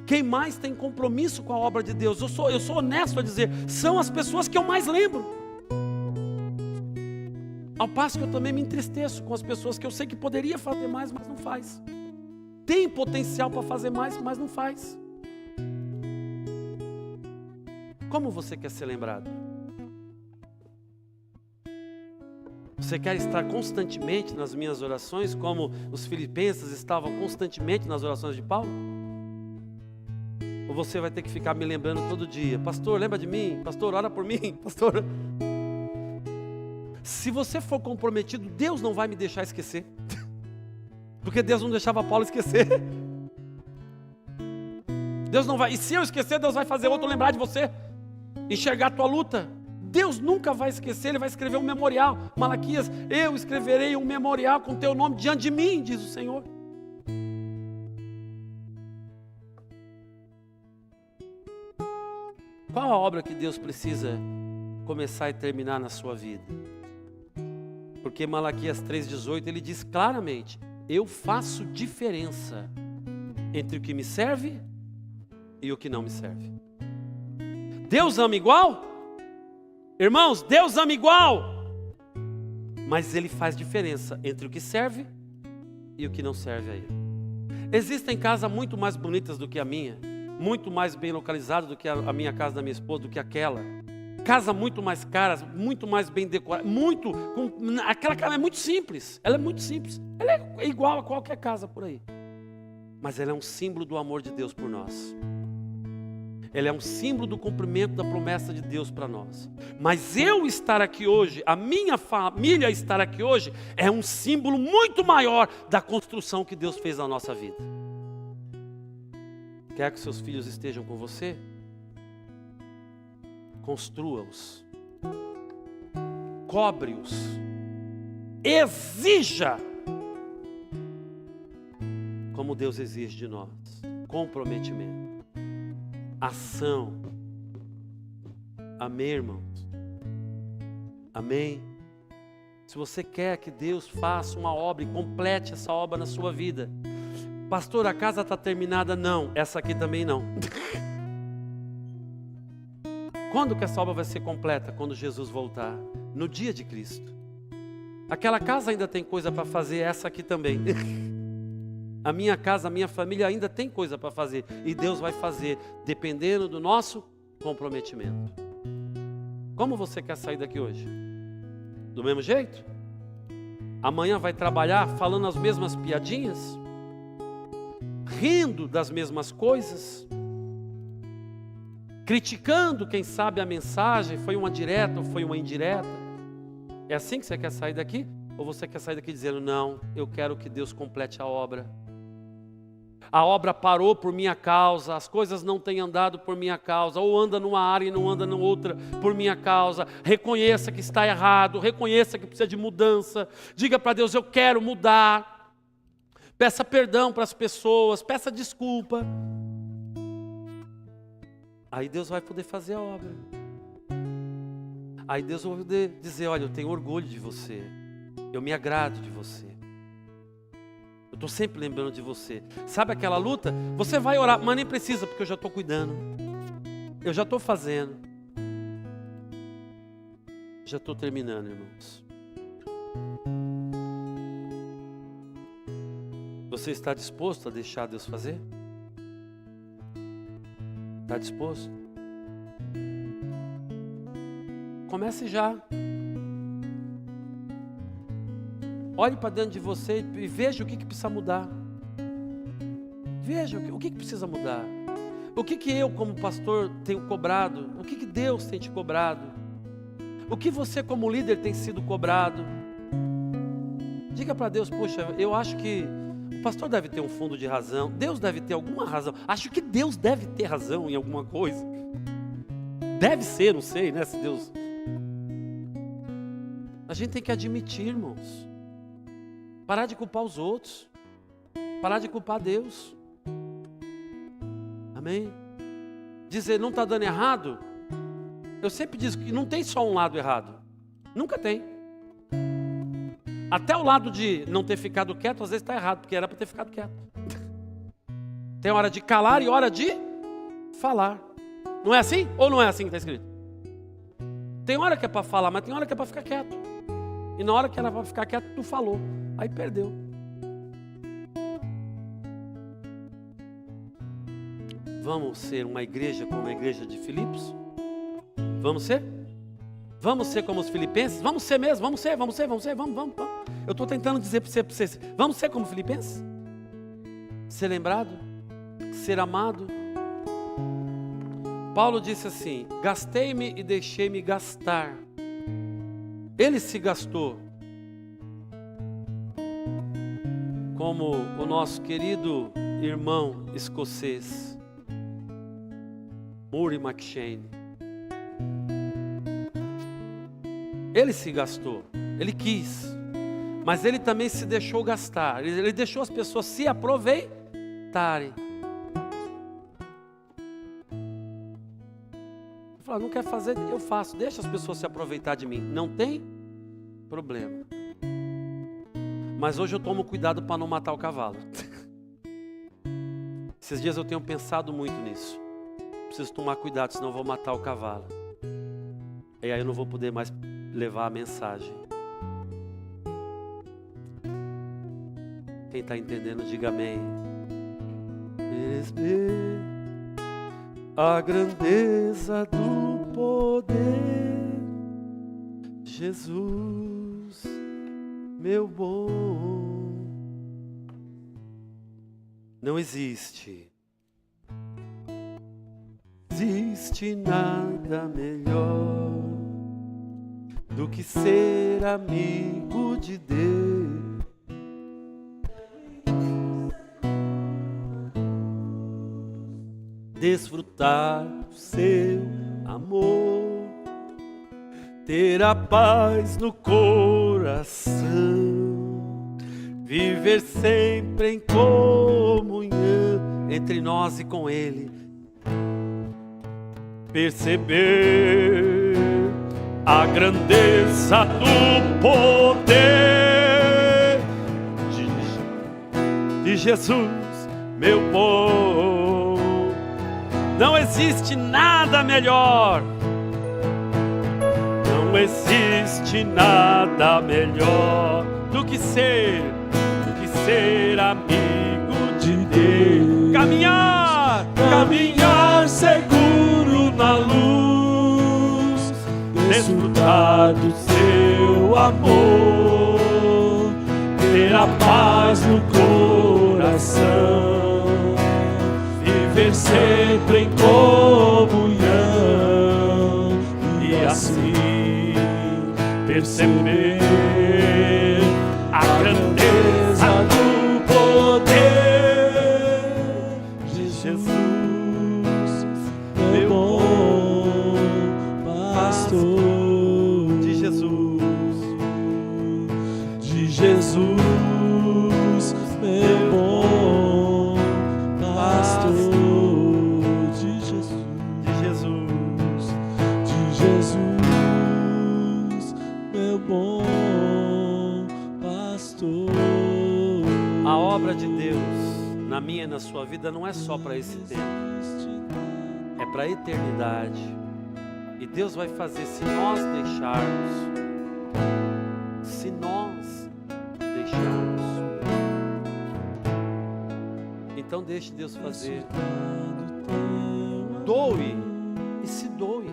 Quem mais tem compromisso com a obra de Deus? Eu sou honesto a dizer, são as pessoas que eu mais lembro. Ao passo que eu também me entristeço com as pessoas que eu sei que poderia fazer mais, mas não faz. Tem potencial para fazer mais, mas não faz. Como você quer ser lembrado? Você quer estar constantemente nas minhas orações, como os filipenses estavam constantemente nas orações de Paulo? Ou você vai ter que ficar me lembrando todo dia? Pastor, lembra de mim? Pastor, ora por mim? Pastor... Se você for comprometido, Deus não vai me deixar esquecer. Porque Deus não deixava Paulo esquecer. Deus não vai... E se eu esquecer, Deus vai fazer outro lembrar de você. Enxergar a tua luta. Deus nunca vai esquecer, Ele vai escrever um memorial. Malaquias, eu escreverei um memorial com teu nome diante de mim, diz o Senhor. Qual a obra que Deus precisa começar e terminar na sua vida? Porque Malaquias 3,18, ele diz claramente, eu faço diferença entre o que me serve e o que não me serve. Deus ama igual? Irmãos, Deus ama igual, mas Ele faz diferença entre o que serve e o que não serve a Ele. Existem casas muito mais bonitas do que a minha, muito mais bem localizadas do que a minha casa da minha esposa, do que aquela. Casa muito mais caras, muito mais bem decorada, aquela casa é muito simples, ela é muito simples, ela é igual a qualquer casa por aí. Mas ela é um símbolo do amor de Deus por nós. Ela é um símbolo do cumprimento da promessa de Deus para nós. Mas eu estar aqui hoje, a minha família estar aqui hoje, é um símbolo muito maior da construção que Deus fez na nossa vida. Quer que seus filhos estejam com você? Construa-os. Cobre-os. Exija. Como Deus exige de nós. Comprometimento. Ação. Amém, irmãos? Amém? Se você quer que Deus faça uma obra e complete essa obra na sua vida. Pastor, a casa está terminada? Não, essa aqui também não. Quando que essa obra vai ser completa? Quando Jesus voltar, no dia de Cristo. Aquela casa ainda tem coisa para fazer, essa aqui também. A minha casa, a minha família ainda tem coisa para fazer. E Deus vai fazer, dependendo do nosso comprometimento. Como você quer sair daqui hoje? Do mesmo jeito? Amanhã vai trabalhar falando as mesmas piadinhas? Rindo das mesmas coisas? Criticando, quem sabe, a mensagem? Foi uma direta ou foi uma indireta? É assim que você quer sair daqui? Ou você quer sair daqui dizendo, não, eu quero que Deus complete a obra. A obra parou por minha causa, as coisas não têm andado por minha causa, ou anda numa área e não anda na outra por minha causa. Reconheça que está errado, reconheça que precisa de mudança. Diga para Deus, eu quero mudar. Peça perdão para as pessoas, peça desculpa. Aí Deus vai poder fazer a obra. Aí Deus vai poder dizer, olha, eu tenho orgulho de você, eu me agrado de você. Eu estou sempre lembrando de você. Sabe aquela luta? Você vai orar, mas nem precisa, porque eu já estou cuidando. Eu já estou fazendo. Já estou terminando, irmãos. Você está disposto a deixar Deus fazer? Está disposto? Comece já. Olhe para dentro de você e veja o que precisa mudar. Veja o que precisa mudar. O que eu, como pastor, tenho cobrado? O que Deus tem te cobrado? O que você, como líder, tem sido cobrado? Diga para Deus, poxa, eu acho que o pastor deve ter um fundo de razão. Deus deve ter alguma razão. Acho que Deus deve ter razão em alguma coisa. Deve ser, não sei, né? Se Deus... A gente tem que admitir, irmãos. Parar de culpar os outros. Parar de culpar Deus. Amém? Dizer, não está dando errado. Eu sempre digo que não tem só um lado errado. Nunca tem. Até o lado de não ter ficado quieto, às vezes está errado, porque era para ter ficado quieto. Tem hora de calar e hora de falar. Não é assim? Ou não é assim que está escrito? Tem hora que é para falar, mas tem hora que é para ficar quieto. E na hora que era para ficar quieto, tu falou. Aí perdeu. Vamos ser uma igreja como a igreja de Filipos? Vamos ser? Vamos ser como os filipenses? Vamos ser mesmo, vamos. Eu estou tentando dizer para vocês, vamos ser como filipenses? Ser lembrado? Ser amado? Paulo disse assim, gastei-me e deixei-me gastar. Ele se gastou. Como o nosso querido irmão escocês, Murray McCheyne. Ele se gastou, ele quis, mas ele também se deixou gastar, ele deixou as pessoas se aproveitarem. Ele falou, não quer fazer, eu faço, deixa as pessoas se aproveitar de mim, não tem problema. Mas hoje eu tomo cuidado para não matar o cavalo. Esses dias eu tenho pensado muito nisso. Preciso tomar cuidado, senão eu vou matar o cavalo. E aí eu não vou poder mais levar a mensagem. Quem está entendendo, diga amém. A grandeza do poder, Jesus, meu bom. Não existe nada melhor do que ser amigo de Deus. Desfrutar do seu amor, ter a paz no coração, viver sempre em comunhão entre nós e com Ele, perceber a grandeza do poder de Jesus, meu bom. Não existe nada melhor. Não existe nada melhor do que ser amigo de Deus. Caminhar seguro na luz, desfrutar do seu amor, ter a paz no coração, viver sempre em comunhão e assim perceber a grandeza do poder de Jesus, meu bom pastor, de Jesus, meu bom pastor, de Jesus, meu bom pastor. A obra de Deus na minha e na sua vida não é só para esse tempo, é para a eternidade. E Deus vai fazer se nós deixarmos. Se nós deixarmos. Então deixe Deus fazer. Doe e se doe.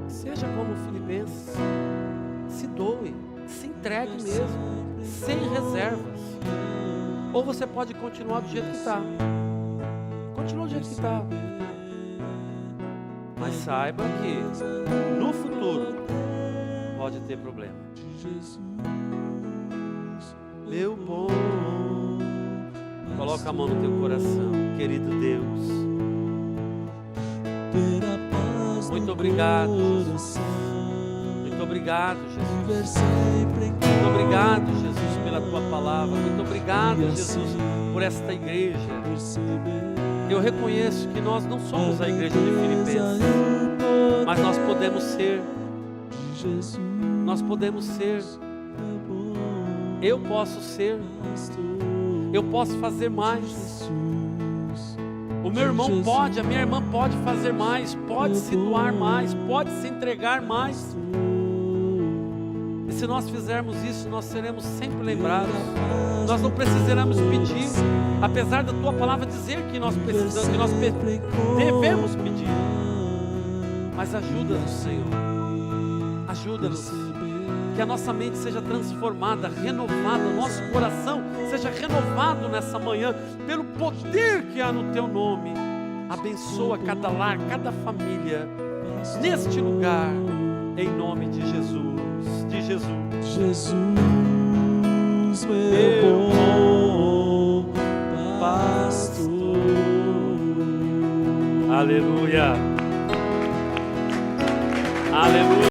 Seja como Filipenses. Se doe, se entregue mesmo, sem reservas. Ou você pode continuar do jeito que está. Continua do jeito que está. Mas saiba que no futuro pode ter problema. Meu bom, coloca a mão no teu coração, querido Deus. Muito obrigado, Jesus. Muito obrigado, Jesus. Muito obrigado, Jesus, pela tua palavra. Muito obrigado, Jesus, por esta igreja. Eu reconheço que nós não somos a igreja de Filipenses, mas nós podemos ser. Nós podemos ser. Eu posso ser. Eu posso fazer mais. O meu irmão pode, a minha irmã pode fazer mais, pode se doar mais, pode se entregar mais. E se nós fizermos isso, nós seremos sempre lembrados. Nós não precisaremos pedir, apesar da tua palavra dizer que nós precisamos, que nós devemos pedir. Mas ajuda-nos, Senhor. Ajuda-nos. Que a nossa mente seja transformada, renovada, o nosso coração seja renovado nessa manhã, pelo poder que há no Teu nome. Abençoa cada lar, cada família, neste lugar, em nome de Jesus. De Jesus. Jesus, meu bom pastor. Aleluia. Aleluia.